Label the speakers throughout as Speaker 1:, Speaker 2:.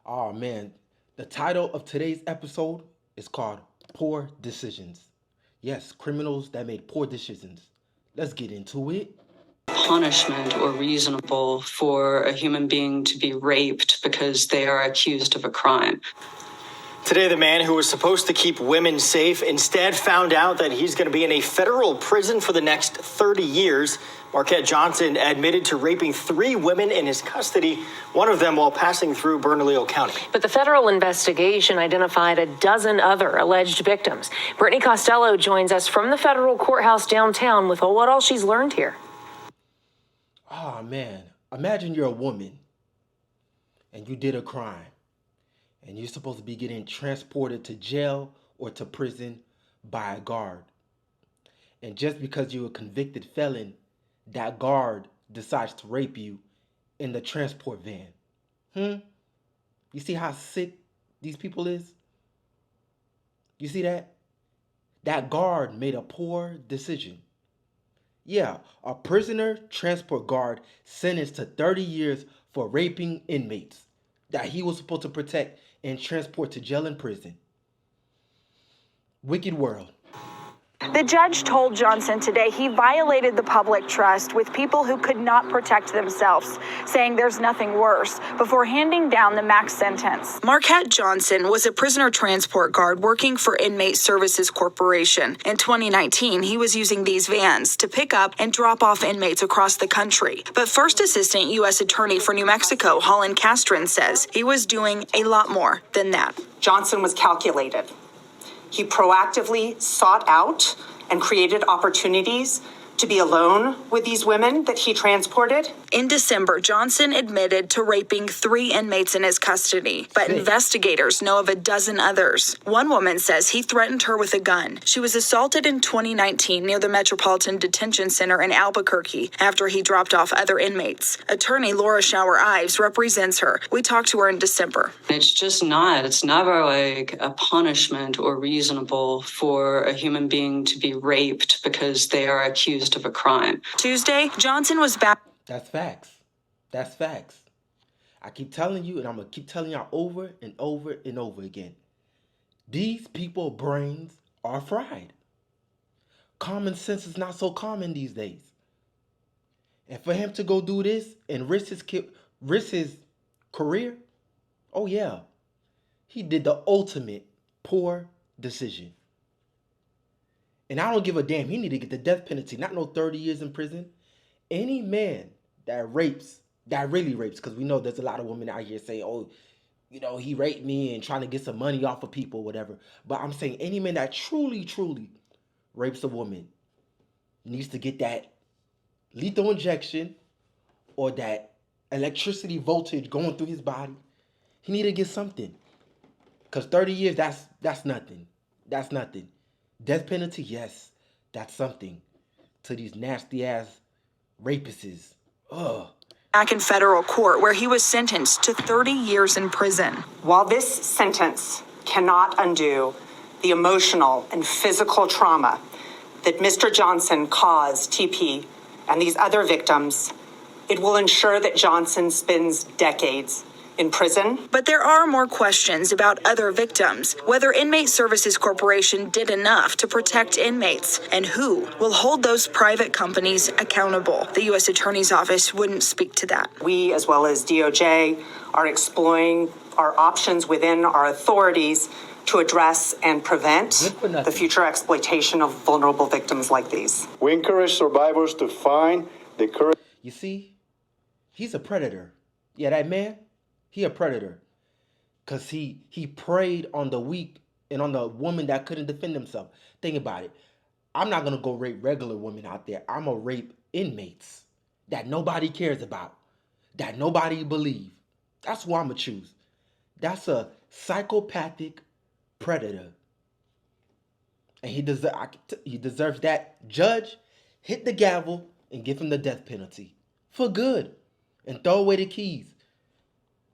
Speaker 1: Oh man, the title of today's episode is called Poor Decisions. Yes, criminals that made poor decisions. Let's get into it.
Speaker 2: Punishment or reasonable for a human being to be raped because they are accused of a crime.
Speaker 3: Today, the man who was supposed to keep women safe instead found out that he's going to be in a federal prison for the next 30 years. Marquette Johnson admitted to raping 3 women in his custody, one of them while passing through Bernalillo County.
Speaker 4: But the federal investigation identified a dozen other alleged victims. Brittany Costello joins us from the federal courthouse downtown with what all she's learned here.
Speaker 1: Oh man, imagine you're a woman and you did a crime and you're supposed to be getting transported to jail or to prison by a guard. And just because you're a convicted felon, that guard decides to rape you in the transport van. You see how sick these people is? You see that? That guard made a poor decision. Yeah, a prisoner transport guard sentenced to 30 years for raping inmates that he was supposed to protect and transport to jail and prison. Wicked world.
Speaker 5: The judge told Johnson today he violated the public trust with people who could not protect themselves, saying there's nothing worse, before handing down the max sentence. Marquette Johnson was a prisoner transport guard working for Inmate Services Corporation. In 2019, he was using these vans to pick up and drop off inmates across the country. But First Assistant U.S. Attorney for New Mexico, Holland Castron, says he was doing a lot more than that.
Speaker 6: Johnson was calculated. He proactively sought out and created opportunities to be alone with these women that he transported.
Speaker 5: In December, Johnson admitted to raping 3 inmates in his custody, but investigators know of a dozen others. One woman says he threatened her with a gun. She was assaulted in 2019 near the Metropolitan Detention Center in Albuquerque after he dropped off other inmates. Attorney Laura Shower-Ives represents her. We talked to her in December.
Speaker 2: It's never like a punishment or reasonable for a human being to be raped because they are accused of a crime.
Speaker 5: Tuesday, Johnson was back.
Speaker 1: That's facts. That's facts. I keep telling you, and I'm going to keep telling y'all over and over and over again. These people's brains are fried. Common sense is not so common these days. And for him to go do this and risk his career, oh yeah, he did the ultimate poor decision. And I don't give a damn. He need to get the death penalty, not no 30 years in prison. Any man that really rapes, because we know there's a lot of women out here saying, oh, you know, he raped me and trying to get some money off of people, whatever. But I'm saying any man that truly rapes a woman needs to get that lethal injection or that electricity voltage going through his body. He need to get something. Because 30 years, that's nothing. That's nothing. Death penalty, yes, that's something to these nasty-ass rapists. Ugh.
Speaker 5: Back in federal court where he was sentenced to 30 years in prison.
Speaker 6: While this sentence cannot undo the emotional and physical trauma that Mr. Johnson caused TP and these other victims, it will ensure that Johnson spends decades in prison.
Speaker 5: But there are more questions about other victims, whether Inmate Services Corporation did enough to protect inmates, and who will hold those private companies accountable. The U.S. Attorney's Office wouldn't speak to that.
Speaker 6: We, as well as DOJ, are exploring our options within our authorities to address and prevent the future exploitation of vulnerable victims like these.
Speaker 7: We encourage survivors to find the courage.
Speaker 1: You see, he's a predator. Yeah, that man, he a predator. Because he preyed on the weak and on the woman that couldn't defend himself. Think about it. I'm not going to go rape regular women out there. I'm going to rape inmates that nobody cares about, that nobody believes. That's who I'm going to choose. That's a psychopathic predator. And he deserves that. Judge, hit the gavel and give him the death penalty. For good. And throw away the keys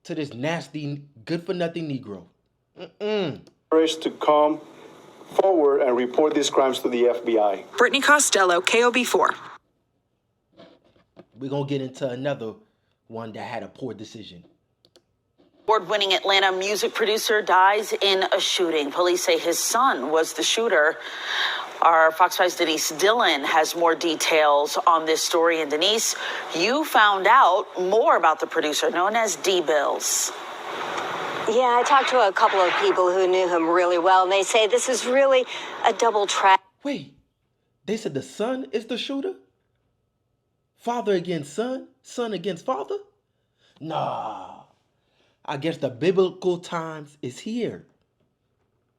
Speaker 1: to this nasty, good-for-nothing Negro.
Speaker 7: Courage to come forward and report these crimes to the FBI.
Speaker 5: Brittany Costello, KOB4.
Speaker 1: We're going to get into another one that had a poor decision.
Speaker 8: Award-winning Atlanta music producer dies in a shooting. Police say his son was the shooter. Our Fox 5's Denise Dillon has more details on this story. And Denise, you found out more about the producer known as D-Bills.
Speaker 9: Yeah, I talked to a couple of people who knew him really well, and they say this is really a double trap.
Speaker 1: Wait, they said the son is the shooter? Father against son? Son against father? Nah. I guess the biblical times is here.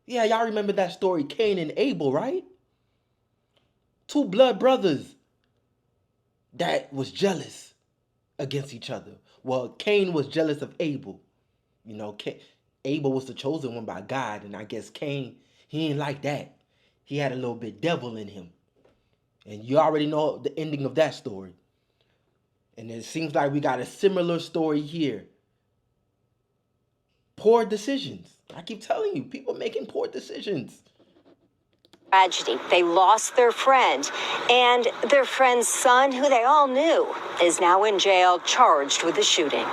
Speaker 1: Yeah, y'all remember that story, Cain and Abel, right? Two blood brothers that was jealous against each other. Well, Cain was jealous of Abel. You know, Abel was the chosen one by God, and I guess Cain, he ain't like that. He had a little bit devil in him. And you already know the ending of that story. And it seems like we got a similar story here. Poor decisions. I keep telling you, people making poor decisions.
Speaker 9: Tragedy. They lost their friend, and their friend's son, who they all knew, is now in jail, charged with the shooting.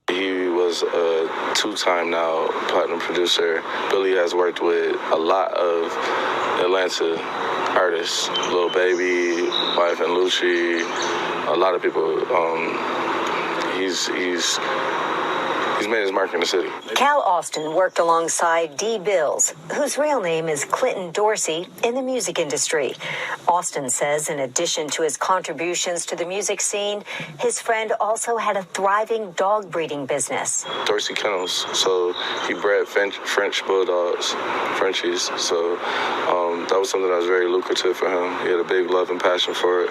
Speaker 10: He was a two-time now platinum producer. Billy has worked with a lot of Atlanta artists, Lil Baby, Wife and Lucci, a lot of people. He's made his mark in the city.
Speaker 9: Cal Austin worked alongside D. Bills, whose real name is Clinton Dorsey, in the music industry. Austin says in addition to his contributions to the music scene, his friend also had a thriving dog breeding business.
Speaker 10: Dorsey Kennels, so he bred French bulldogs, Frenchies. So that was something that was very lucrative for him. He had a big love and passion for it,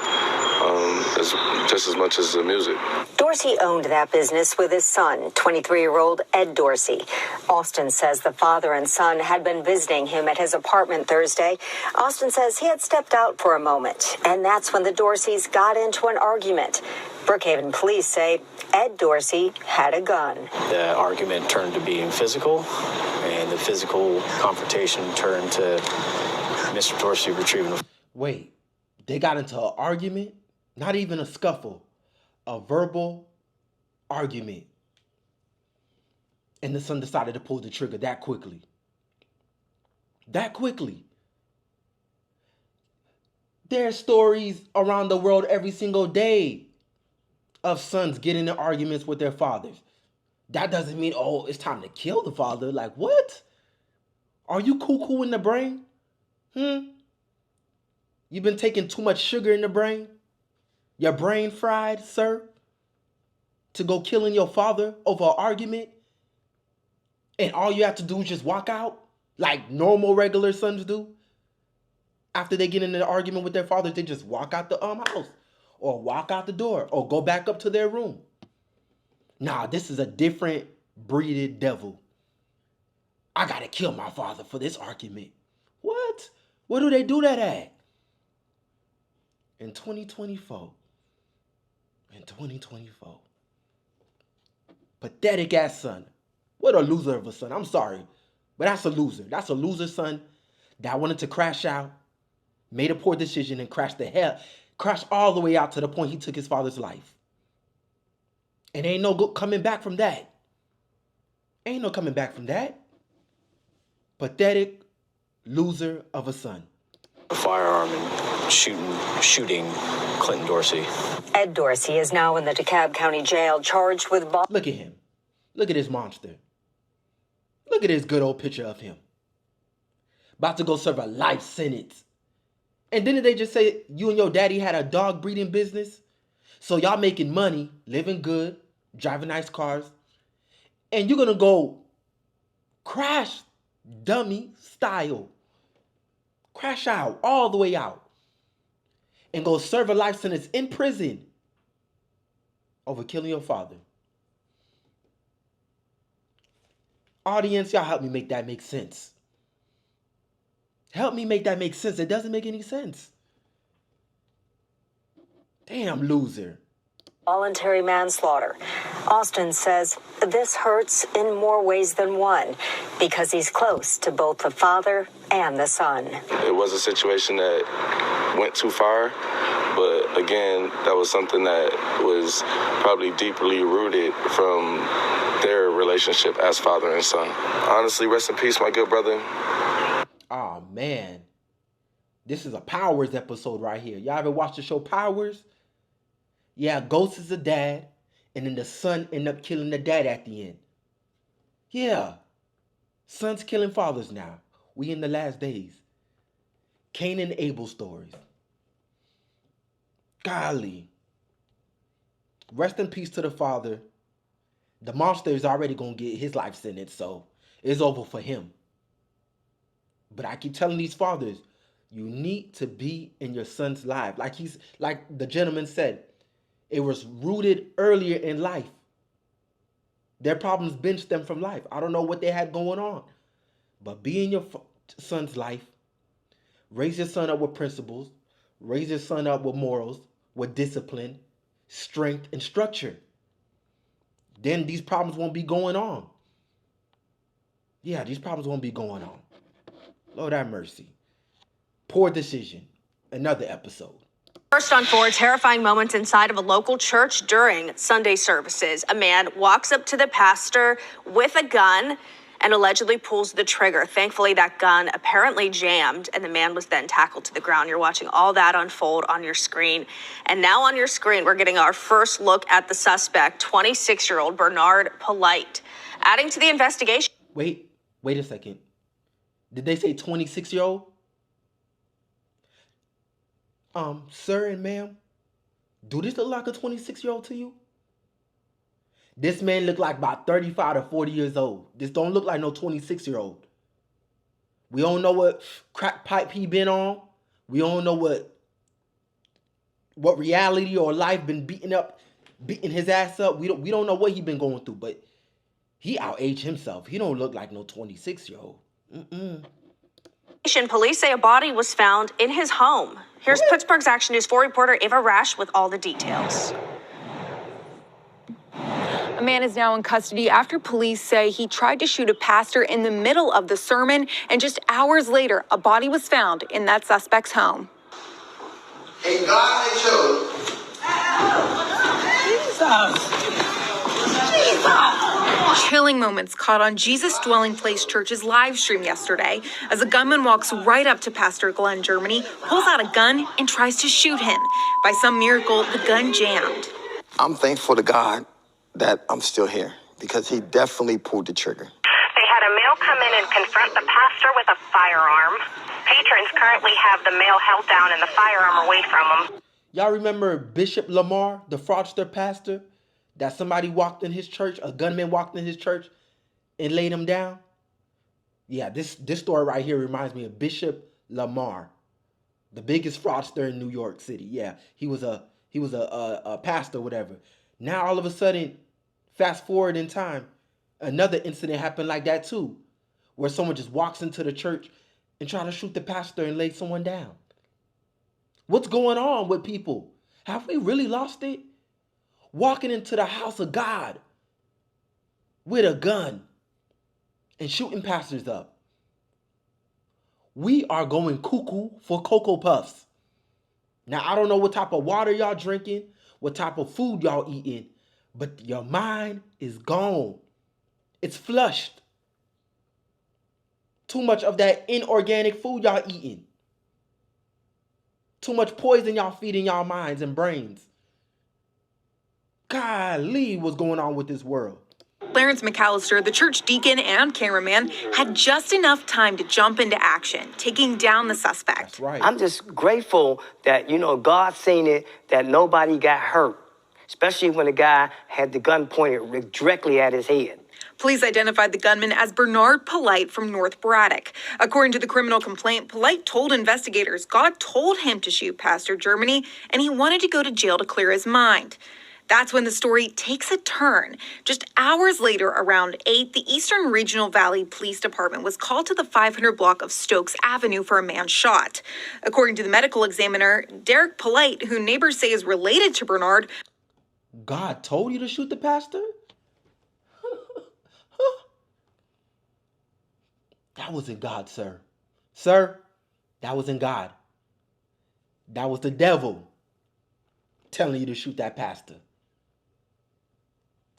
Speaker 10: just as much as the music.
Speaker 9: Dorsey owned that business with his son, 23-year-old Ed Dorsey. Austin says the father and son had been visiting him at his apartment Thursday. Austin says he had stepped out for a moment, and that's when the Dorseys got into an argument. Brookhaven police say Ed Dorsey had a gun.
Speaker 3: The argument turned to being physical, and the physical confrontation turned to Mr. Dorsey retrieving the...
Speaker 1: Wait, they got into an argument? Not even a scuffle. A verbal argument. And the son decided to pull the trigger that quickly. That quickly. There are stories around the world every single day of sons getting in arguments with their fathers. That doesn't mean, oh, it's time to kill the father. Like, what? Are you cuckoo in the brain? You've been taking too much sugar in the brain? Your brain fried, sir? To go killing your father over an argument? And all you have to do is just walk out like normal regular sons do? After they get in an argument with their fathers, they just walk out the house. Or walk out the door. Or go back up to their room. Nah, this is a different breeded devil. I gotta kill my father for this argument. What? Where do they do that at? In 2024. In 2024. Pathetic ass son. What a loser of a son. I'm sorry. But that's a loser. That's a loser son that wanted to crash out, made a poor decision, and crashed all the way out to the point he took his father's life. And ain't no coming back from that. Ain't no coming back from that. Pathetic loser of a son.
Speaker 3: A firearm and shooting Clinton Dorsey.
Speaker 9: Ed Dorsey is now in the DeKalb County Jail, charged with...
Speaker 1: Look at him. Look at this monster. Look at this good old picture of him. About to go serve a life sentence. And didn't they just say you and your daddy had a dog breeding business? So y'all making money, living good, driving nice cars. And you're going to go crash dummy style. Crash out, all the way out. And go serve a life sentence in prison over killing your father. Audience, y'all help me make that make sense. Help me make that make sense. It doesn't make any sense. Damn loser.
Speaker 9: Voluntary manslaughter. Austin says this hurts in more ways than one because he's close to both the father and the son.
Speaker 10: It was a situation that went too far, but again, that was something that was probably deeply rooted from relationship as father and son. Honestly, rest in peace, my good brother.
Speaker 1: Oh, man. This is a Powers episode right here. Y'all ever watch the show Powers? Yeah, Ghost is a dad, and then the son end up killing the dad at the end. Yeah. Sons killing fathers now. We in the last days. Cain and Abel stories. Golly. Rest in peace to the father. The monster is already going to get his life sentence, so it's over for him. But I keep telling these fathers, you need to be in your son's life. Like the gentleman said, it was rooted earlier in life. Their problems been stemmed from life. I don't know what they had going on. But be in your son's life. Raise your son up with principles. Raise your son up with morals, with discipline, strength, and structure. Then these problems won't be going on. Yeah, these problems won't be going on. Lord have mercy. Poor decision. Another episode.
Speaker 11: First on 4, terrifying moments inside of a local church during Sunday services. A man walks up to the pastor with a gun and allegedly pulls the trigger. Thankfully, that gun apparently jammed, and the man was then tackled to the ground. You're watching all that unfold on your screen. And now on your screen, we're getting our first look at the suspect, 26-year-old Bernard Polite. Adding to the investigation.
Speaker 1: Wait a second. Did they say 26-year-old? Sir and ma'am, do this look like a 26-year-old to you? This man look like about 35 to 40 years old. This don't look like no 26-year-old. We don't know what crack pipe he been on. We don't know what reality or life been beating his ass up. We don't know what he been going through, but he outaged himself. He don't look like no 26-year-old.
Speaker 11: Police say a body was found in his home. Here's Pittsburgh's Action News 4 reporter Ava Rash with all the details.
Speaker 12: A man is now in custody after police say he tried to shoot a pastor in the middle of the sermon, and just hours later, a body was found in that suspect's home.
Speaker 13: And God had chose.
Speaker 12: Chilling moments caught on Jesus Dwelling Place Church's live stream yesterday as a gunman walks right up to Pastor Glenn Germany, pulls out a gun, and tries to shoot him. By some miracle, the gun jammed.
Speaker 14: I'm thankful to God that I'm still here because he definitely pulled the trigger.
Speaker 15: They had a male come in and confront the pastor with a firearm. Patrons currently have the male held down and the firearm away from him.
Speaker 1: Y'all remember Bishop Lamar, the fraudster pastor? That somebody walked in his church, a gunman walked in his church and laid him down? Yeah, this story right here reminds me of Bishop Lamar, the biggest fraudster in New York City. Yeah, he was a pastor, whatever. Now all of a sudden, fast forward in time, another incident happened like that too, where someone just walks into the church and try to shoot the pastor and lay someone down. What's going on with people? Have we really lost it? Walking into the house of God with a gun and shooting pastors up. We are going cuckoo for Cocoa Puffs. Now, I don't know what type of water y'all drinking, what type of food y'all eating, but your mind is gone. It's flushed. Too much of that inorganic food y'all eating. Too much poison y'all feeding y'all minds and brains. Golly, what's going on with this world?
Speaker 12: Clarence McAllister, the church deacon and cameraman, had just enough time to jump into action, taking down the suspect.
Speaker 1: That's right.
Speaker 16: I'm just grateful that, God seen it, that nobody got hurt, especially when the guy had the gun pointed directly at his head.
Speaker 12: Police identified the gunman as Bernard Polite from North Braddock. According to the criminal complaint, Polite told investigators God told him to shoot Pastor Germany, and he wanted to go to jail to clear his mind. That's when the story takes a turn. Just hours later, around 8, the Eastern Regional Valley Police Department was called to the 500 block of Stokes Avenue for a man shot. According to the medical examiner, Derek Polite, who neighbors say is related to Bernard.
Speaker 1: God told you to shoot the pastor? That wasn't God, sir. Sir, that wasn't God. That was the devil telling you to shoot that pastor.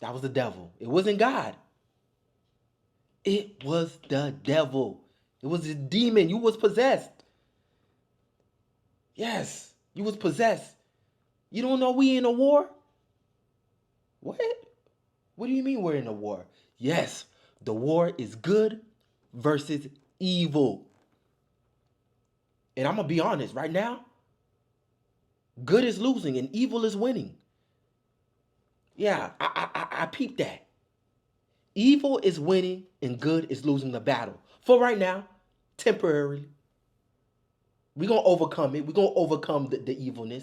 Speaker 1: That was the devil. It wasn't God. It was the devil. It was a demon. You was possessed. Yes, you was possessed. You don't know we in a war? What? What do you mean we're in a war? Yes, the war is good versus evil. And I'm going to be honest, right now, good is losing and evil is winning. Yeah, I peeped that. Evil is winning and good is losing the battle. For right now, temporarily. We're going to overcome it. We're going to overcome the evilness.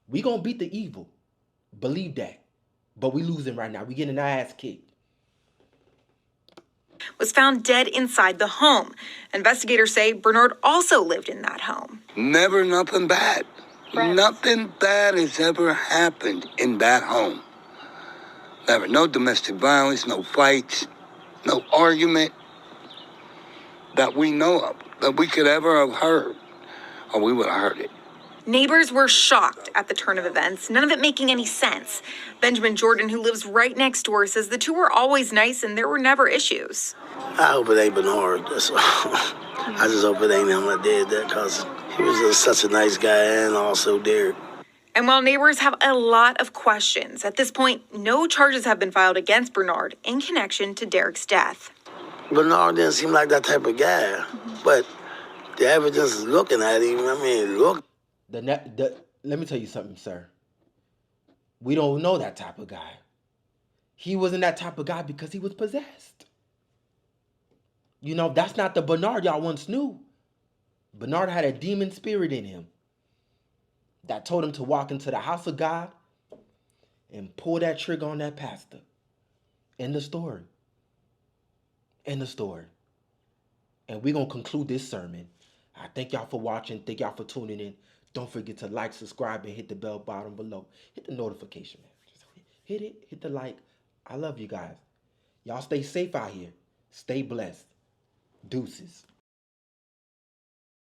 Speaker 1: We're going to beat the evil. Believe that. But we losing right now. We getting our ass kicked.
Speaker 12: Was found dead inside the home. Investigators say Bernard also lived in that home.
Speaker 17: Never nothing bad.
Speaker 12: Right.
Speaker 17: Nothing bad has ever happened in that home. Never. No domestic violence, no fights, no argument that we know of, that we could ever have heard, or we would have heard it.
Speaker 12: Neighbors were shocked at the turn of events, none of it making any sense. Benjamin Jordan, who lives right next door, says the two were always nice and there were never issues.
Speaker 18: I hope it ain't Bernard. That's all. I just hope it ain't him that did that, because he was just such a nice guy, and also Derek.
Speaker 12: And while neighbors have a lot of questions, at this point, no charges have been filed against Bernard in connection to Derek's death.
Speaker 18: Bernard didn't seem like that type of guy, but the evidence is looking at him. I mean, look.
Speaker 1: Let me tell you something, sir. We don't know that type of guy. He wasn't that type of guy because he was possessed. You know, that's not the Bernard y'all once knew. Bernard had a demon spirit in him that told him to walk into the house of God and pull that trigger on that pastor. End the story. End the story. And we're going to conclude this sermon. I thank y'all for watching. Thank y'all for tuning in. Don't forget to like, subscribe, and hit the bell button below. Hit the notification, man. Just hit it. Hit the like. I love you guys. Y'all stay safe out here. Stay blessed. Deuces.